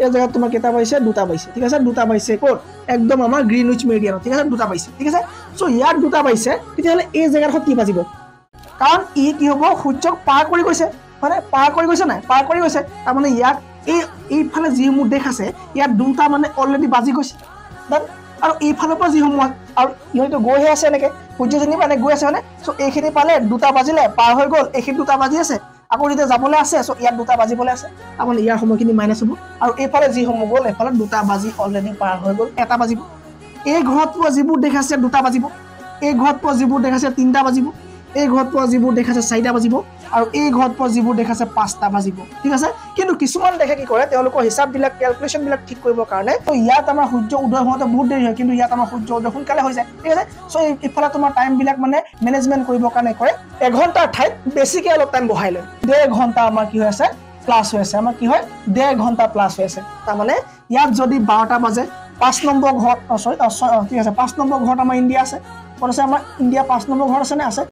এই জায়গাত তোমাৰ কেইটা পাইছে দুটা পাইছে ঠিক আছে দুটা পাইছে ক'ত একদম আমাৰ গ্ৰীনউইচ মেৰিডিয়ানত ঠিক আছে দুটা পাইছে ঠিক আছে সো ইয়াত দুটা পাইছে তেতিয়াহ'লে এই জায়গাত কি বাজিব কাৰণ ই কি হ'ব সূৰ্যক পাৰ কৰি গৈছে মানে পাৰ কৰি গৈছে নাই পাৰ কৰি গৈছে তাৰ মানে ইয়াক এইফালে যিসমূহ দেশ আছে ইয়াত দুটা মানে অলৰেডি বাজি গৈছে আৰু এইফালৰ পৰা যিসমূহ আৰু ইহঁতে গৈহে আছে এনেকৈ সূৰ্যজনী মানে গৈ আছে মানে চ' এইখিনি পালে দুটা বাজিলে পাৰ হৈ গ'ল এইখিনি দুটা বাজি আছে আকৌ যেতিয়া যাবলৈ আছে চ' ইয়াত দুটা বাজিবলৈ আছে তাৰমানে ইয়াৰ সময়খিনি মাইনাছ হ'ব আৰু এইফালে যিসমূহ গ'ল এইফালে দুটা বাজি অলৰেডি পাৰ হৈ গ'ল এটা বাজিব এই ঘৰত পোৱা যিবোৰ দেশ আছে দুটা বাজিব এই ঘৰত পোৱা যিবোৰ দেশ আছে তিনিটা বাজিব এই ঘৰত পোৱা যিবোৰ দেশ আছে চাৰিটা বাজিব আৰু এই ঘৰত পোৱা যিবোৰ দেশ আছে পাঁচটা বাজিব ঠিক আছে কিন্তু কিছুমান দেশে কি কৰে তেওঁলোকৰ হিচাপবিলাক কেলকুলেশ্যনবিলাক ঠিক কৰিবৰ কাৰণে তো ইয়াত আমাৰ সূৰ্য উদয় হওঁতে বহুত দেৰি হয় কিন্তু ইয়াত আমাৰ সূৰ্য উদয় সোনকালে হৈ যায় ঠিক আছে চ' এইফালে তোমাৰ টাইমবিলাক মানে মেনেজমেণ্ট কৰিবৰ কাৰণে কৰে এঘণ্টাৰ ঠাইত বেছিকৈ অলপ টাইম বঢ়াই লয় 1.5 ঘণ্টা আমাৰ কি হৈ আছে প্লাছ হৈ আছে আমাৰ কি হয় 1.5 ঘণ্টা প্লাছ হৈ আছে তাৰমানে ইয়াত যদি 12টা বাজে 5 নম্বৰ ঘৰত ঠিক আছে 5 নম্বৰ ঘৰত আমাৰ ইণ্ডিয়া আছে ক'ত আছে আমাৰ ইণ্ডিয়া 5 নম্বৰ ঘৰত আছে নে আছে